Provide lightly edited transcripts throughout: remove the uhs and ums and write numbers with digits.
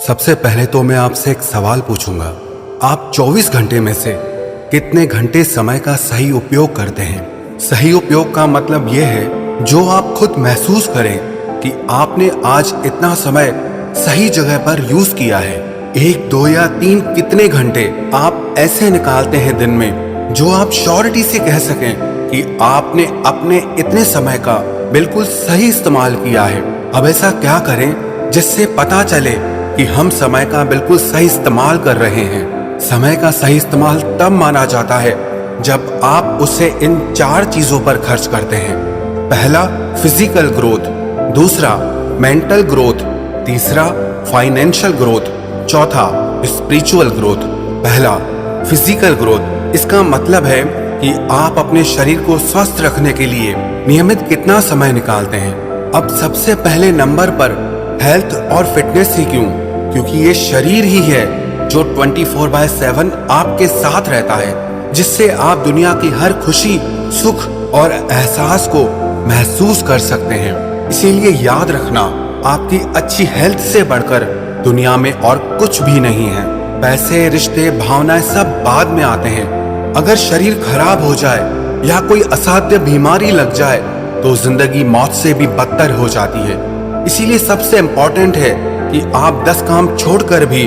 सबसे पहले तो मैं आपसे एक सवाल पूछूंगा। आप 24 घंटे में से कितने घंटे समय का सही उपयोग करते हैं? सही उपयोग का मतलब यह है जो आप खुद महसूस करें कि आपने आज इतना समय सही जगह पर यूज किया है। 1, 2 या 3 कितने घंटे आप ऐसे निकालते हैं दिन में जो आप श्योरिटी से कह सकें कि आपने अपने इतने समय का बिल्कुल सही इस्तेमाल किया है। अब ऐसा क्या करें जिससे पता चले कि हम समय का बिल्कुल सही इस्तेमाल कर रहे हैं। समय का सही इस्तेमाल तब माना जाता है जब आप उसे इन 4 चीजों पर खर्च करते हैं। पहला, फिजिकल ग्रोथ। दूसरा, मेंटल ग्रोथ। तीसरा, फाइनेंशियल ग्रोथ। चौथा, स्पिरिचुअल ग्रोथ। पहला, फिजिकल ग्रोथ। इसका मतलब है कि आप अपने शरीर को स्वस्थ रखने के लिए नियमित कितना समय निकालते हैं। अब सबसे पहले नंबर पर हेल्थ और फिटनेस ही क्यों? क्योंकि ये शरीर ही है जो 24/7 आपके साथ रहता है, जिससे आप दुनिया की हर खुशी, सुख और एहसास को महसूस कर सकते हैं। इसीलिए याद रखना, आपकी अच्छी हेल्थ से बढ़कर दुनिया में और कुछ भी नहीं है। पैसे, रिश्ते, भावनाएं सब बाद में आते हैं। अगर शरीर खराब हो जाए या कोई असाध्य बीमारी लग जाए तो जिंदगी मौत से भी बदतर हो जाती है। इसीलिए सबसे इम्पोर्टेंट है कि आप 10 काम छोड़कर भी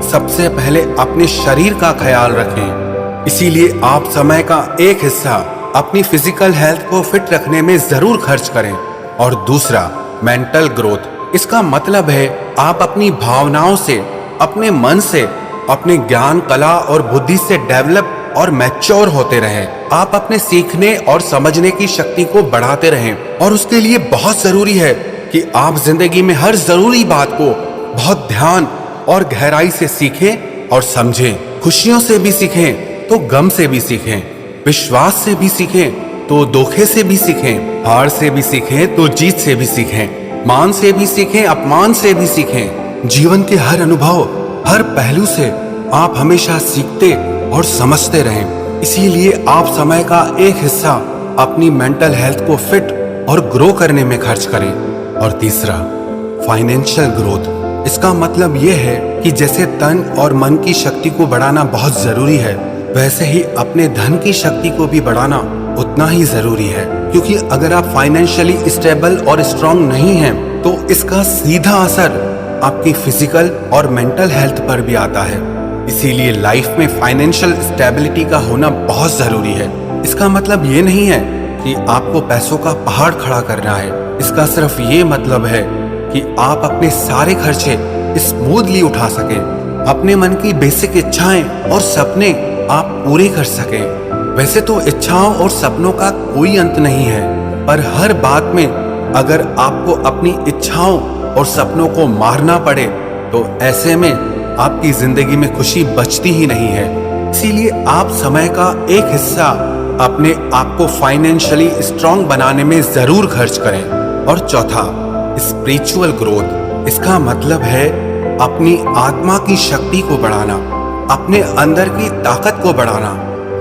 सबसे पहले अपने शरीर का ख्याल रखें। इसीलिए आप समय का एक हिस्सा अपनी फिजिकल हेल्थ को फिट रखने में जरूर खर्च करें। और दूसरा, मेंटल ग्रोथ। इसका मतलब है आप अपनी भावनाओं से, अपने मन से, अपने ज्ञान, कला और बुद्धि से डेवलप और मैच्योर होते रहें। आप अपने सीखने और समझने की शक्ति को बढ़ाते रहें। और उसके लिए बहुत जरूरी है कि आप जिंदगी में हर जरूरी बात को बहुत ध्यान और गहराई से सीखें और समझें। खुशियों से भी सीखें तो गम से भी सीखें, विश्वास से भी सीखें तो धोखे से भी सीखें, हार से भी सीखें तो जीत से भी सीखें, मान से भी सीखें, अपमान से भी सीखें। जीवन के हर अनुभव, हर पहलू से आप हमेशा सीखते और समझते रहें। इसीलिए आप समय का एक हिस्सा अपनी मेंटल हेल्थ को फिट और ग्रो करने में खर्च करें। और तीसरा, फाइनेंशियल ग्रोथ। इसका मतलब यह है कि जैसे तन और मन की शक्ति को बढ़ाना बहुत जरूरी है, वैसे ही अपने धन की शक्ति को भी बढ़ाना उतना ही जरूरी है। क्योंकि अगर आप फाइनेंशियली स्टेबल और स्ट्रांग नहीं हैं, तो इसका सीधा असर आपकी फिजिकल और मेंटल हेल्थ पर भी आता है। इसीलिए लाइफ में फाइनेंशियल स्टेबिलिटी का होना बहुत जरूरी है। इसका मतलब ये नहीं है कि आपको पैसों का पहाड़ खड़ा करना है। इसका सिर्फ ये मतलब है कि आप अपने सारे खर्चे स्मूथली उठा सकें, अपने मन की बेसिक इच्छाएं और सपने आप पूरे कर सकें। वैसे तो इच्छाओं और सपनों का कोई अंत नहीं है, पर हर बात में अगर आपको अपनी इच्छाओं और सपनों को मारना पड़े तो ऐसे में आपकी जिंदगी में खुशी बचती ही नहीं है। इसीलिए आप समय का एक हिस्सा अपने आप को फाइनेंशियली स्ट्रांग बनाने में जरूर खर्च करें। और चौथा, स्पिरिचुअल ग्रोथ। इसका मतलब है अपनी आत्मा की शक्ति को बढ़ाना, अपने अंदर की ताकत को बढ़ाना।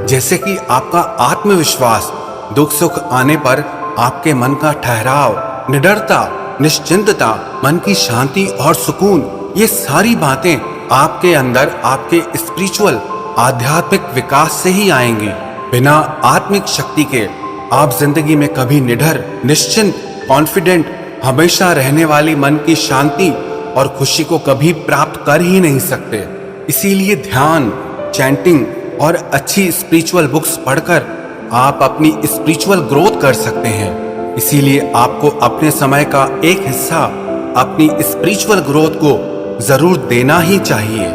जैसे कि आपका आत्मविश्वास, दुख सुख आने पर आपके मन का ठहराव, निडरता, निश्चिंतता, मन की शांति और सुकून, ये सारी बातें आपके अंदर आपके स्पिरिचुअल आध्यात्मिक विकास से ही आएंगी। बिना आत्मिक शक्ति के आप जिंदगी में कभी निडर, निश्चिंत, कॉन्फिडेंट, हमेशा रहने वाली मन की शांति और खुशी को कभी प्राप्त कर ही नहीं सकते। इसीलिए ध्यान, चैंटिंग और अच्छी स्पिरिचुअल बुक्स पढ़कर आप अपनी स्पिरिचुअल ग्रोथ कर सकते हैं। इसीलिए आपको अपने समय का एक हिस्सा अपनी स्पिरिचुअल ग्रोथ को जरूर देना ही चाहिए।